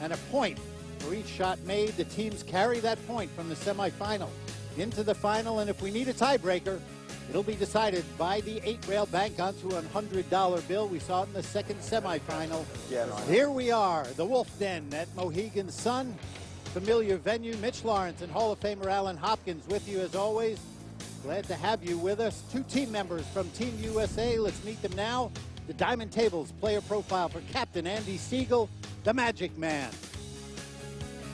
and a point for each shot made. The teams carry that point from the semifinal into the final, and if we need a tiebreaker, it'll be decided by the 8-rail bank onto a $100 bill. We saw it in the second semifinal. Here we are, the Wolf Den at Mohegan Sun. Familiar venue. Mitch Lawrence and Hall of Famer Alan Hopkins with you as always. Glad to have you with us. Two team members from Team USA. Let's meet them now. The Diamond Tables player profile for Captain Andy Siegel, the Magic Man.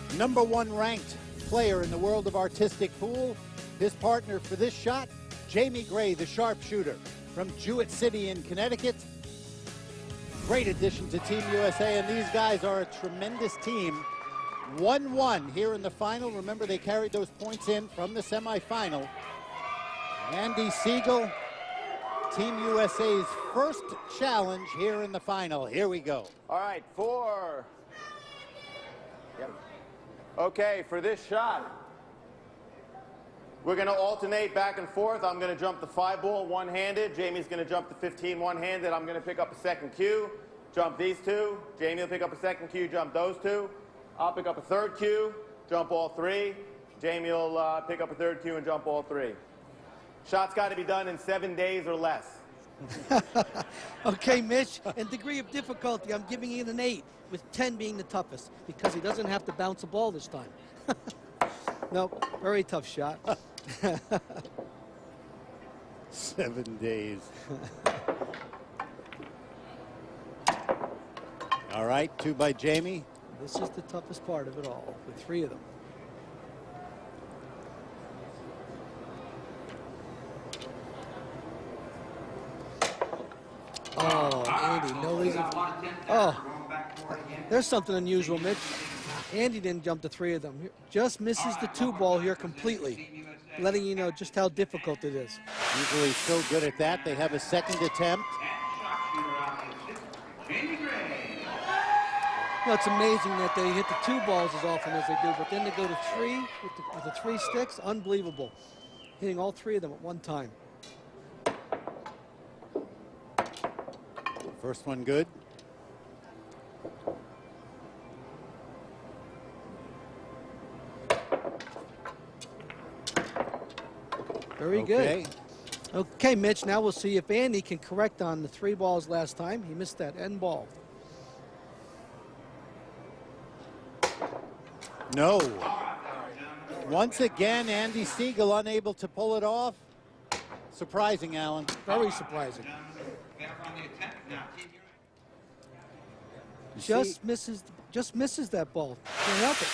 #1 ranked player in the world of artistic pool. His partner for this shot, Jamie Gray, the sharpshooter from Jewett City in Connecticut. Great addition to Team USA, and these guys are a tremendous team. 1-1 here in the final. Remember, they carried those points in from the semifinal. Andy Siegel, Team USA's first challenge here in the final. Here we go. All right, 4. Yep. Okay, for this shot, we're going to alternate back and forth. I'm going to jump the 5-ball one-handed. Jamie's going to jump the 15 one-handed. I'm going to pick up a second cue, jump these two. Jamie will pick up a second cue, jump those two. I'll pick up a third cue, jump all 3. Jamie will pick up a third cue and jump all 3. Shot's got to be done in 7 days or less. Okay, Mitch, and degree of difficulty, I'm giving it an 8, with 10 being the toughest, because he doesn't have to bounce a ball this time. Nope, very tough shot. 7 days. All right, 2 by Jamie. This is the toughest part of it all, with 3 of them. Oh, Andy, no reason. Oh, there's something unusual, Mitch. Andy didn't jump the 3 of them. Just misses the 2 ball here completely, letting you know just how difficult it is. Usually so good at that. They have a second attempt. No, it's amazing that they hit the 2 balls as often as they do, but then they go to 3 with the 3 sticks. Unbelievable. Hitting all 3 of them at one time. First one good. Very good. Okay, Mitch, now we'll see if Andy can correct on the 3 balls last time. He missed that end ball. No. Once again, Andy Siegel unable to pull it off. Surprising, Alan. Very surprising. Just misses that ball. Can't help it.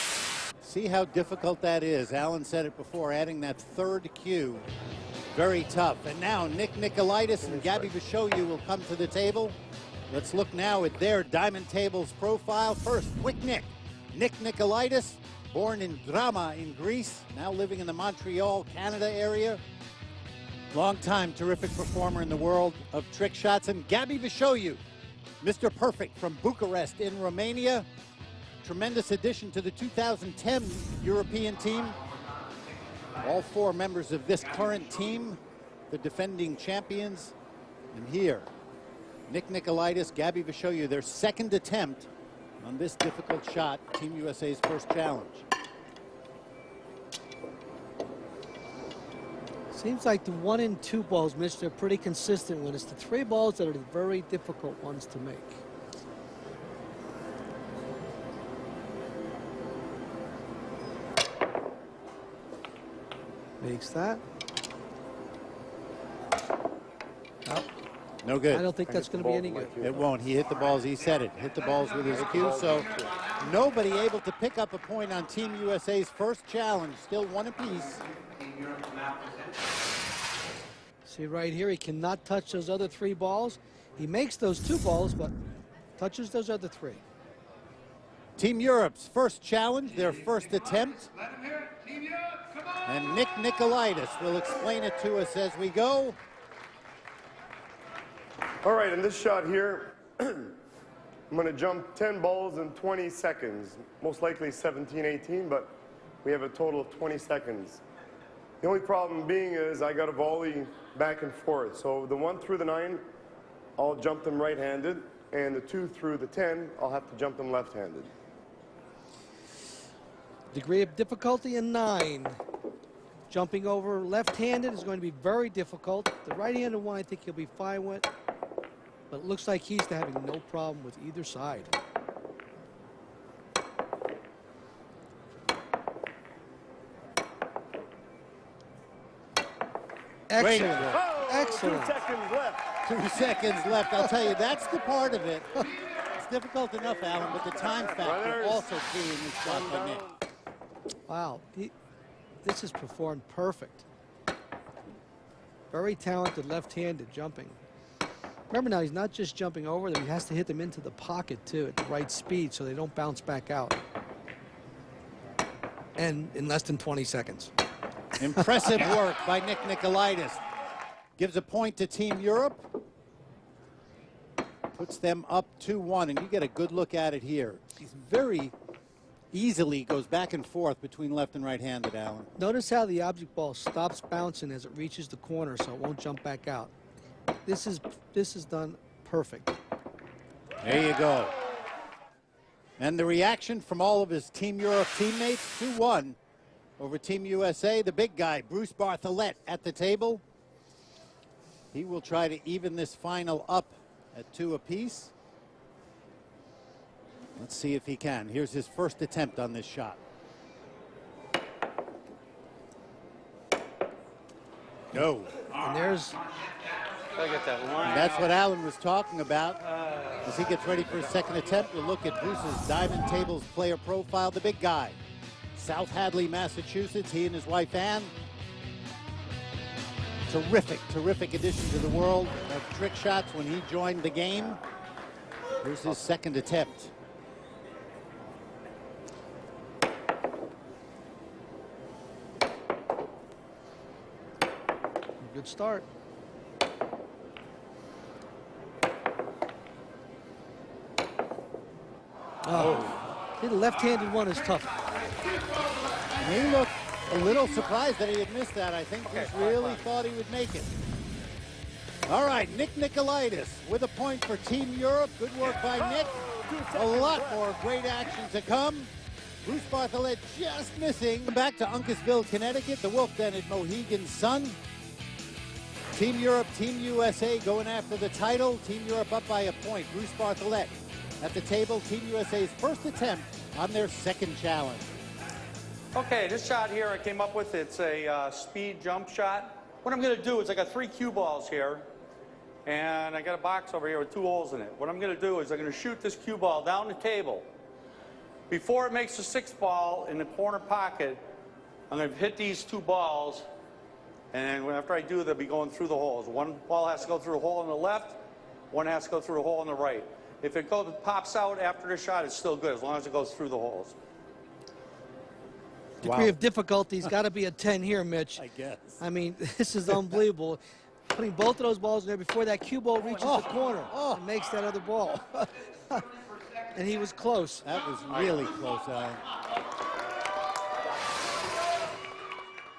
See how difficult that is. Alan said it before, adding that third cue. Very tough. And now Nick Nicolaitis and Gabby Bishoyu will come to the table. Let's look now at their Diamond Tables profile. First, Quick Nick. Nick Nicolaitis, born in Drama in Greece, now living in the Montreal, Canada area. Long-time terrific performer in the world of trick shots. And Gabby Bishoyu, Mr. Perfect from Bucharest in Romania. Tremendous addition to the 2010 European team. All 4 members of this current team, the defending champions. And here, Nick Nicolaitis, Gabby Bishoyu, their second attempt on this difficult shot, Team USA's first challenge. Seems like the 1 and 2 balls, Mitch, they're pretty consistent when it's the 3 balls that are the very difficult ones to make. Makes that. Oh. No good. I don't think that's going to be any good. It won't. He hit the balls. He said it. Hit the balls with his cue. So nobody able to pick up a point on Team USA's first challenge. Still 1 apiece. See right here, he cannot touch those other 3 balls. He makes those 2 balls, but touches those other 3. Team Europe's first challenge, their first attempt. And Nick Nicolaitis will explain it to us as we go. All right, in this shot here, I'm going to jump 10 balls in 20 seconds. Most likely 17, 18, but we have a total of 20 seconds. The only problem being is I got a volley back and forth. So the 1 through the 9, I'll jump them right-handed, and the 2 through the 10, I'll have to jump them left-handed. Degree of difficulty in 9. Jumping over left-handed is going to be very difficult. The right-handed one I think he'll be fine with. But it looks like he's having no problem with either side. Excellent. Oh, Excellent. 2 seconds left. 2 seconds left. I'll tell you, that's the part of it. It's difficult enough, Alan, but the time factor Brothers, also key in this shot by Nick. Wow. This is performed perfect. Very talented left-handed jumping. Remember now, he's not just jumping over them. He has to hit them into the pocket, too, at the right speed so they don't bounce back out. And in less than 20 seconds. Impressive work by Nick Nicolaitis. Gives a point to Team Europe. Puts them up 2-1, and you get a good look at it here. He's very easily goes back and forth between left and right-handed, Alan. Notice how the object ball stops bouncing as it reaches the corner so it won't jump back out. This is done perfect. There you go. And the reaction from all of his Team Europe teammates, 2-1 over Team USA. The big guy, Bruce Bartholet, at the table. He will try to even this final up at 2 apiece. Let's see if he can. Here's his first attempt on this shot. No. And there's... I get that line. And that's what Alan was talking about. As he gets ready for his second attempt, we'll look at Bruce's Diamond Tables player profile. The big guy, South Hadley, Massachusetts. He and his wife, Ann. Terrific, terrific addition to the world of trick shots when he joined the game. Here's his second attempt. Good start. Oh, the left-handed one is tough. And he looked a little surprised that he had missed that. I think Bruce really thought he would make it. All right, Nick Nicolaitis with a point for Team Europe. Good work by Nick. A lot more great action to come. Bruce Bartholet just missing. Back to Uncasville, Connecticut, the Wolf Den at Mohegan Sun. Team Europe, Team USA going after the title. Team Europe up by a point. Bruce Bartholet at the table. Team USA's first attempt on their second challenge. Okay, this shot here I came up with, it's a speed jump shot. What I'm going to do is I got 3 cue balls here, and I got a box over here with 2 holes in it. What I'm going to do is I'm going to shoot this cue ball down the table. Before it makes the 6th ball in the corner pocket, I'm going to hit these 2 balls, and after I do, they'll be going through the holes. One ball has to go through a hole on the left, one has to go through a hole on the right. If it pops out after the shot, it's still good, as long as it goes through the holes. Degree of difficulty's got to be a 10 here, Mitch. I guess. I mean, this is unbelievable. Putting both of those balls in there before that cue ball reaches the corner and makes that other ball. And he was close. That was really close, Alan.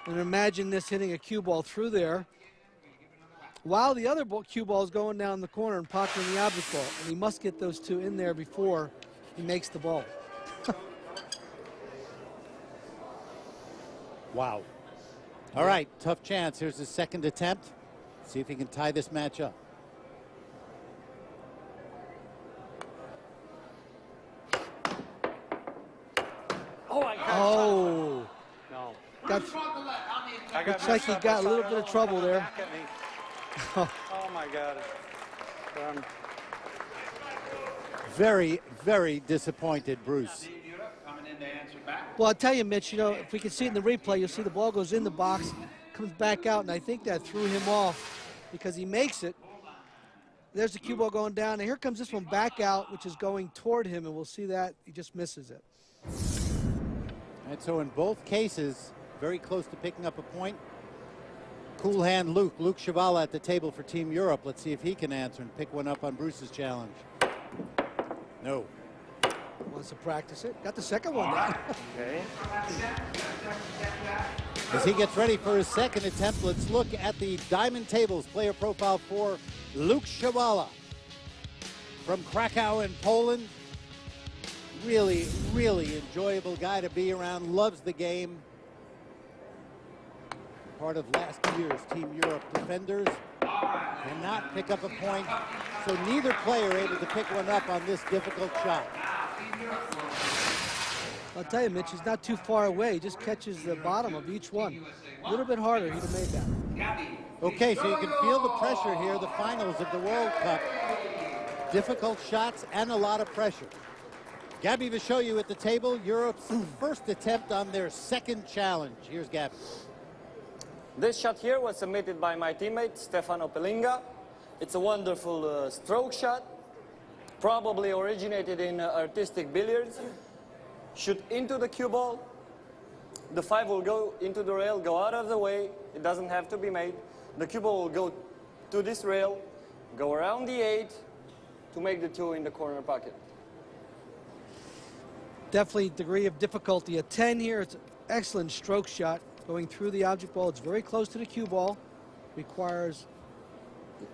And imagine this hitting a cue ball through there while the other cue ball is going down the corner and pocketing the object ball. And he must get those 2 in there before he makes the ball. Wow. All right, tough chance. Here's his second attempt. See if he can tie this match up. Oh, I got Oh. No. Looks like he got a little bit of trouble there. Oh, my God. Very, very disappointed, Bruce. Well, I'll tell you, Mitch, you know, if we can see it in the replay, you'll see the ball goes in the box, comes back out, and I think that threw him off because he makes it. There's the cue ball going down, and here comes this one back out, which is going toward him, and we'll see that. He just misses it. And so in both cases, very close to picking up a point. Cool hand Luke Chavala at the table for Team Europe. Let's see if he can answer and pick one up on Bruce's challenge. No. Wants to practice it. Got the second one now. Okay. As he gets ready for his second attempt, let's look at the Diamond Tables player profile for Luke Chavala from Krakow in Poland. Really, really enjoyable guy to be around. Loves the game. Part of last year's Team Europe defenders. Cannot pick up a point. So neither player able to pick one up on this difficult shot. I'll tell you, Mitch, he's not too far away. He just catches the bottom of each one. A little bit harder, he'd have made that. Okay, so you can feel the pressure here, the finals of the World Cup. Difficult shots and a lot of pressure. Gabby will show you at the table Europe's first attempt on their second challenge. Here's Gabby. This shot here was submitted by my teammate, Stefano Pelinga. It's a wonderful stroke shot, probably originated in artistic billiards. Shoot into the cue ball. The 5 will go into the rail, go out of the way. It doesn't have to be made. The cue ball will go to this rail, go around the 8 to make the 2 in the corner pocket. Definitely degree of difficulty. A 10 here. It's an excellent stroke shot going through the object ball. It's very close to the cue ball. Requires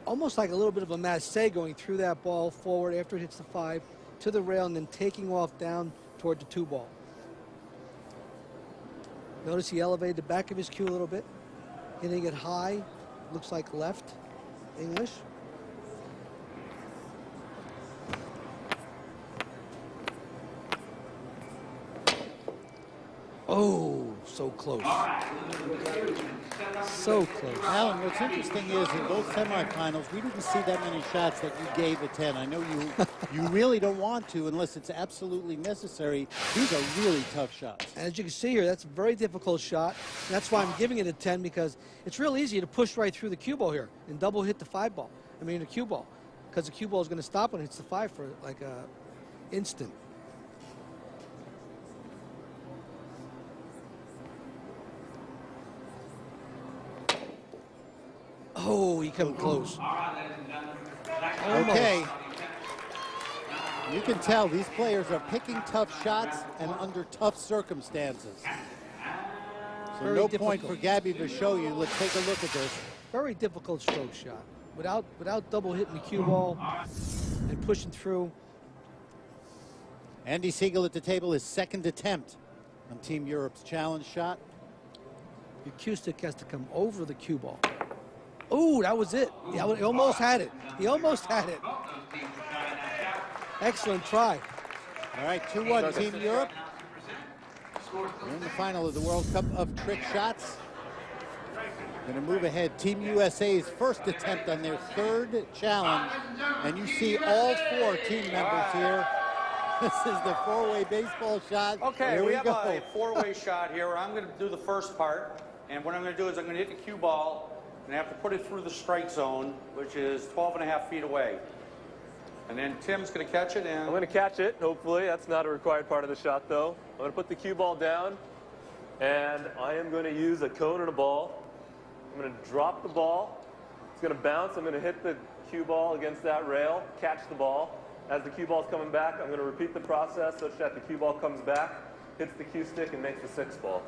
almost like a little bit of a masse going through that ball forward after it hits the 5 to the rail and then taking off down toward the 2 ball. Notice he elevated the back of his cue a little bit, hitting it high, looks like left English. Oh, so close. So close. Alan, what's interesting is in both semifinals, we didn't see that many shots that you gave a 10. I know you really don't want to unless it's absolutely necessary. These are really tough shots. As you can see here, that's a very difficult shot. That's why I'm giving it a 10, because it's real easy to push right through the cue ball here and double hit the 5 ball. I mean the cue ball, because the cue ball is going to stop when it hits the 5 for like a instant. Oh, he came close. Okay. You can tell these players are picking tough shots and under tough circumstances. So Very no difficult. point for Gabby to show you. Let's take a look at this. Very difficult stroke shot. Without double hitting the cue ball and pushing through. Andy Siegel at the table, his second attempt on Team Europe's challenge shot. Your cue stick has to come over the cue ball. Oh, that was it. He almost had it. He almost had it. Excellent try. All right, 2-1 Team Europe. We're in the final of the World Cup of Trick Shots. Going to move ahead. Team USA's first attempt on their third challenge. And you see all 4 team members here. This is the 4-way baseball shot. Okay, Here we have go. a 4-way shot here. I'm going to do the first part. And what I'm going to do is I'm going to hit the cue ball. And I have to put it through the strike zone, which is 12.5 feet away. And then Tim's going to catch it, and I'm going to catch it, hopefully. That's not a required part of the shot, though. I'm going to put the cue ball down, and I am going to use a cone and a ball. I'm going to drop the ball. It's going to bounce. I'm going to hit the cue ball against that rail, catch the ball. As the cue ball's coming back, I'm going to repeat the process such that the cue ball comes back, hits the cue stick, and makes the 6 ball.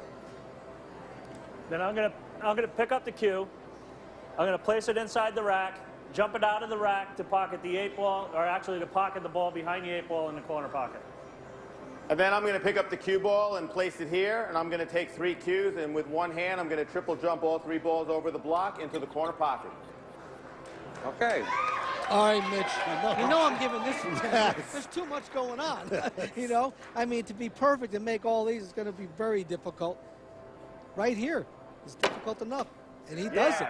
Then I'm gonna pick up the cue. I'm going to place it inside the rack, jump it out of the rack to pocket the 8 ball, or actually to pocket the ball behind the 8 ball in the corner pocket. And then I'm going to pick up the cue ball and place it here, and I'm going to take 3 cues, and with one hand, I'm going to triple jump all 3 balls over the block into the corner pocket. okay. All right, Mitch. You know I'm giving this a 10. There's too much going on. You know, I mean, to be perfect and make all these is going to be very difficult. Right here is difficult enough, and he does it.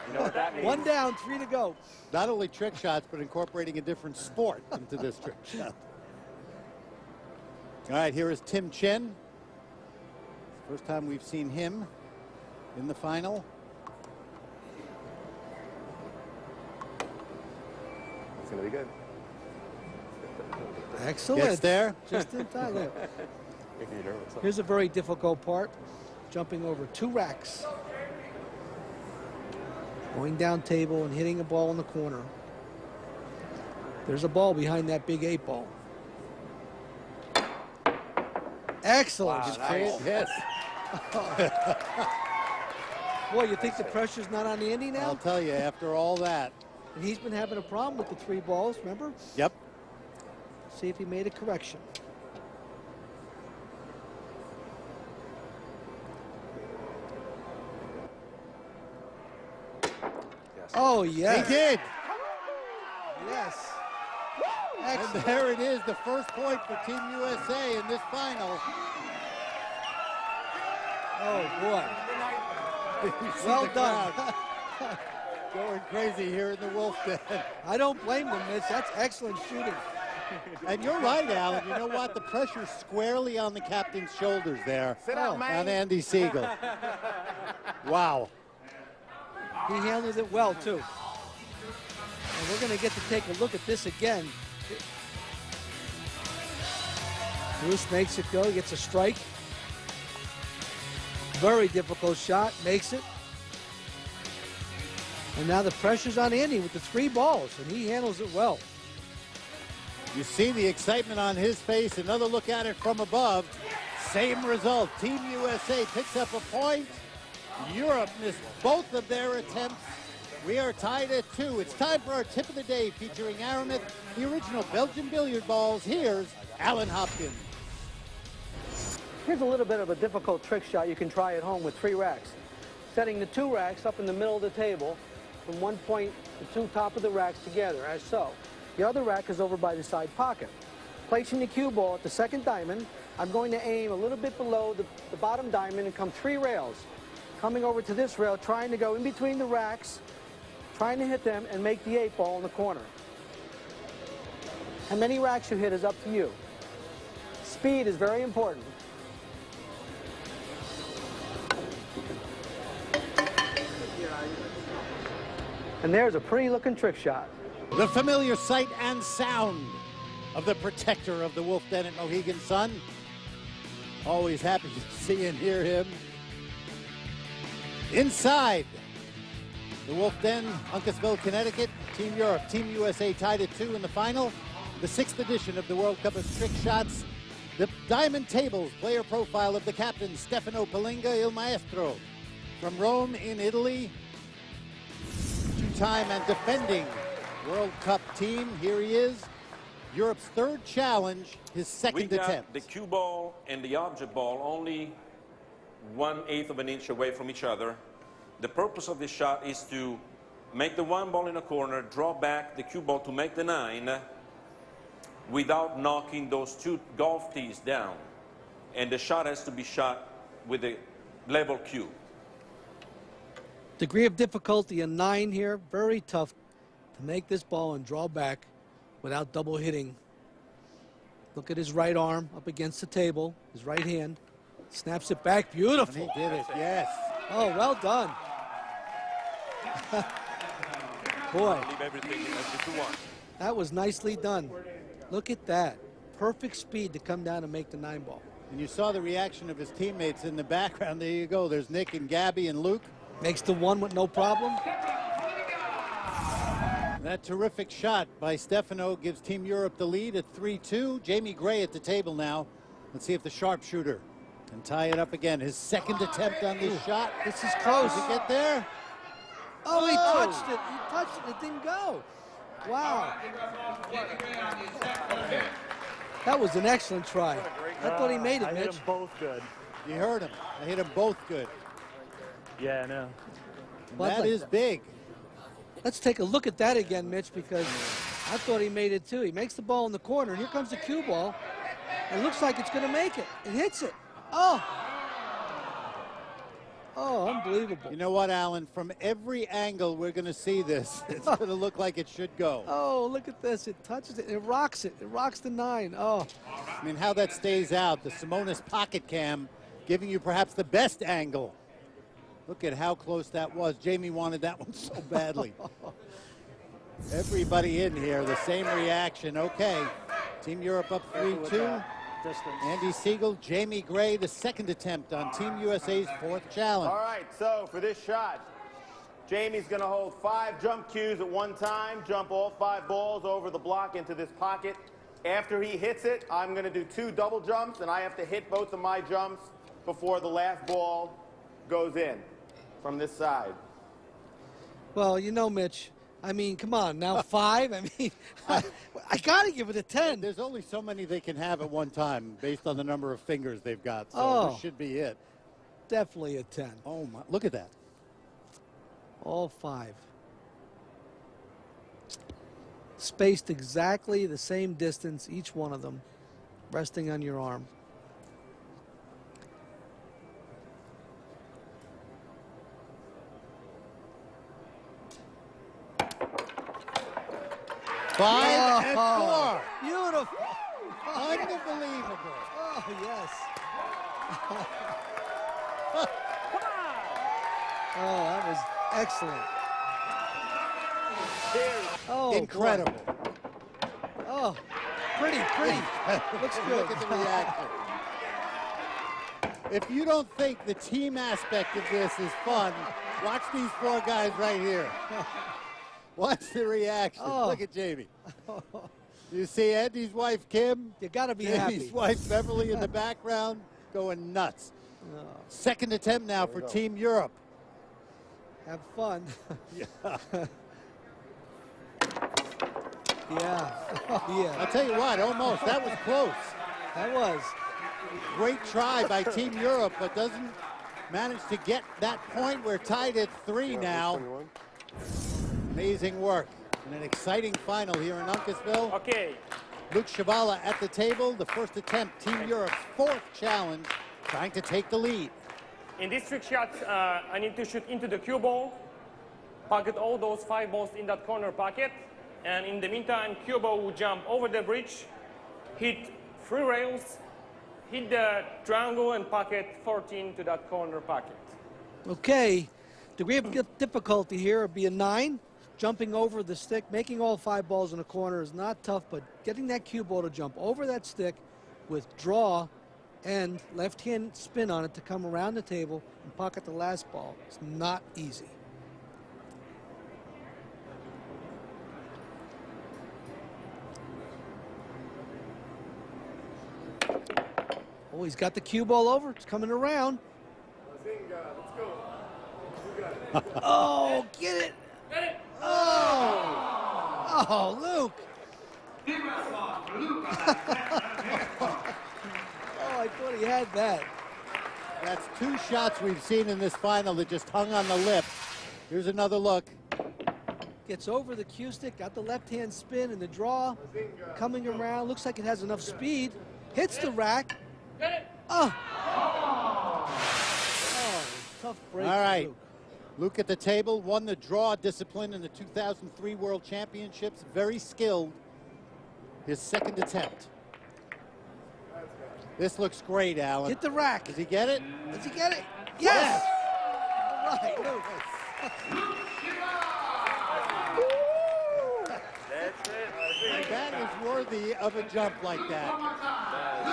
You know what that means? 1 down, 3 to go. Not only trick shots, but incorporating a different sport into this trick shot. All right, here is Tim Chen. First time we've seen him in the final. It's going to be good. Excellent. Gets there. Just in time. Look. Making you nervous, huh? Here's a very difficult part. Jumping over 2 racks. Going down table and hitting a ball in the corner. There's a ball behind that big 8 ball. Excellent. Yes. Boy, you think the pressure's not on Andy now? I'll tell you, after all that. And he's been having a problem with the 3 balls, remember? Yep. See if he made a correction. Oh, yes. He did. Yes. And Excellent. there it is, the first point for Team USA in this final. Oh, boy. You see Well the done. crowd going crazy here in the Wolf Den. I don't blame them, Mitch. That's excellent shooting. And you're right, Alan. You know what? The pressure's squarely on the captain's shoulders there. Sit down, man. On Andy Siegel. Wow. He handled it well, too. And we're going to get to take a look at this again. Bruce makes it go, gets a strike. Very difficult shot, makes it. And now the pressure's on Andy with the 3 balls, and he handles it well. You see the excitement on his face. Another look at it from above. Same result. Team USA picks up a point. Europe missed both of their attempts. We are tied at 2. It's time for our tip of the day featuring Aramis, the original Belgian billiard balls. Here's Alan Hopkins. Here's a little bit of a difficult trick shot you can try at home with 3 racks. Setting the 2 racks up in the middle of the table from one point, the 2 top of the racks together, as so. The other rack is over by the side pocket. Placing the cue ball at the second diamond, I'm going to aim a little bit below the bottom diamond and come 3 rails. Coming over to this rail, trying to go in between the racks, trying to hit them and make the 8 ball in the corner. How many racks you hit is up to you. Speed is very important. And there's a pretty looking trick shot. The familiar sight and sound of the protector of the Wolf Den at Mohegan Sun. Always happy to see and hear him. Inside the Wolf Den, Uncasville, Connecticut. Team Europe, Team USA tied at 2 in the final. The 6th edition of the World Cup of Trick Shots. The diamond tables, player profile of the captain, Stefano Palinga, Il Maestro. From Rome in Italy, 2-time and defending World Cup team. Here he is, Europe's 3rd challenge, his 2nd attempt. The cue ball and the object ball only 1/8 of an inch away from each other. The purpose of this shot is to make the 1 ball in a corner, draw back the cue ball to make the 9 without knocking those 2 golf tees down. And the shot has to be shot with a level cue. Degree of difficulty, a 9 here. Very tough to make this ball and draw back without double hitting. Look at his right arm up against the table, his right hand. Snaps it back, beautiful. And he did it, yes. Oh, well done. Boy, Leave everything as you want. that was nicely done. Look at that. Perfect speed to come down and make the 9 ball. And you saw the reaction of his teammates in the background. There you go. There's Nick and Gabby and Luke. Makes the 1 with no problem. That terrific shot by Stefano gives Team Europe the lead at 3-2. Jamie Gray at the table now. Let's see if the sharpshooter can tie it up again. His 2nd attempt on this shot. This is close. Does it get there? Oh, he touched it. He touched it. It didn't go. Wow. That was an excellent try. I thought he made it, I Mitch. hit them both good. You heard him. I hit them both good. Yeah, I know. Well, That is big. Let's take a look at that again, Mitch, because I thought he made it too. He makes the ball in the corner, and here comes the cue ball. It looks like it's going to make it. It hits it. Oh. Oh, unbelievable. You know what, Alan? From every angle we're going to see this, it's going to look like it should go. Oh, look at this. It touches it. It rocks it. It rocks the 9. Oh. I mean, how that stays out. The Simonis pocket cam giving you perhaps the best angle. Look at how close that was. Jamie wanted that one so badly. Everybody in here, the same reaction. Okay, Team Europe up 3-2. Distance. Andy Siegel, Jamie Gray, the 2nd attempt on Team USA's 4th challenge. All right, so for this shot, Jamie's going to hold 5 jump cues at one time, jump all 5 balls over the block into this pocket. After he hits it, I'm going to do 2 double jumps, and I have to hit both of my jumps before the last ball goes in from this side. Well, you know, Mitch, I mean, come on. Now 5? I mean, I got to give it a 10. There's only so many they can have at one time based on the number of fingers they've got, so Oh. this should be it. Definitely a 10. Oh, my, look at that. All 5. spaced exactly the same distance, each one of them, resting on your arm. Five and four. Beautiful. Unbelievable. Oh, yes. Oh, that was excellent. Oh, Incredible. boy. Oh, pretty. Looks good. Look at the reaction. If you don't think the team aspect of this is fun, watch these four guys right here. Watch the reaction. Oh. Look at Jamie. You see Andy's wife, Kim? You got to be Jamie's happy. wife, Beverly, in the background, going nuts. Second attempt now for Team Europe. Have fun. Yeah. Yeah. Oh, yeah. I'll tell you what, almost. That was close. That was. Great try by Team Europe, but doesn't manage to get that point. We're tied at 3 now. Amazing work. And an exciting final here in Uncasville. Okay. Luke Chavala at the table. The first attempt, Team Europe's 4th challenge, trying to take the lead. In this trick shot, I need to shoot into the cue ball, pocket all those 5 balls in that corner pocket, and in the meantime, cue ball will jump over the bridge, hit 3 rails, hit the triangle, and pocket 14 to that corner pocket. Okay. Degree of difficulty here would be a 9. Jumping over the stick, making all 5 balls in a corner is not tough, but getting that cue ball to jump over that stick with draw and left-hand spin on it to come around the table and pocket the last ball is not easy. Oh, he's got the cue ball over. It's coming around. Oh, get it. Oh. Oh, Luke. Oh, I thought he had that. That's 2 shots we've seen in this final that just hung on the lip. Here's another look. Gets over the cue stick, got the left-hand spin and the draw. Coming around, looks like it has enough speed. Hits the rack. Oh. Oh, tough break. All right. Luke. Luke at the table, won the draw discipline in the 2003 World Championships. Very skilled. His 2nd attempt. This looks great, Alan. Hit the rack. Does he get it? Does he get it? Yes! All right, Luke. That is worthy of a jump like that.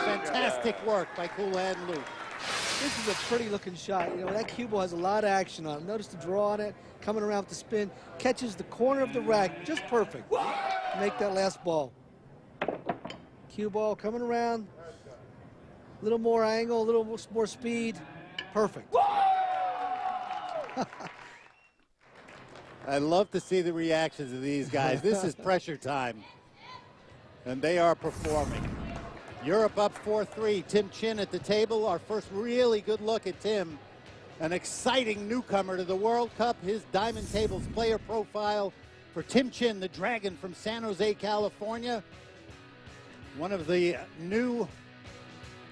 Fantastic work by Cool Hand Luke. This is a pretty looking shot. You know, that cue ball has a lot of action on it. Notice the draw on it, coming around with the spin, catches the corner of the rack just perfect. Make that last ball. Cue ball coming around, a little more angle, a little more speed. Perfect. I love to see the reactions of these guys. This is pressure time, and they are performing. Europe up 4-3. Tim Chin at the table. Our first really good look at Tim. An exciting newcomer to the World Cup. His Diamond Tables player profile for Tim Chin, the Dragon from San Jose, California. One of the new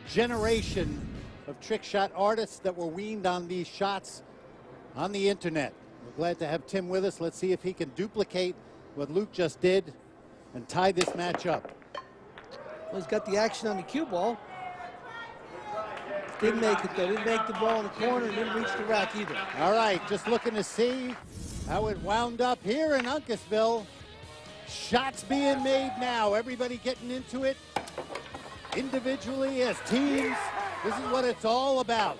generation of trick shot artists that were weaned on these shots on the internet. We're glad to have Tim with us. Let's see if he can duplicate what Luke just did and tie this match up. Well, he's got the action on the cue ball. Didn't make it though. Didn't make the ball in the corner. Didn't reach the rack either. All right, just looking to see how it wound up here in Uncasville. Shots being made now. Everybody getting into it individually as teams. This is what it's all about.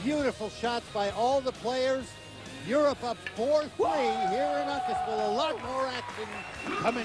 Beautiful shots by all the players. Europe up 4-3 here in Uncasville. A lot more action coming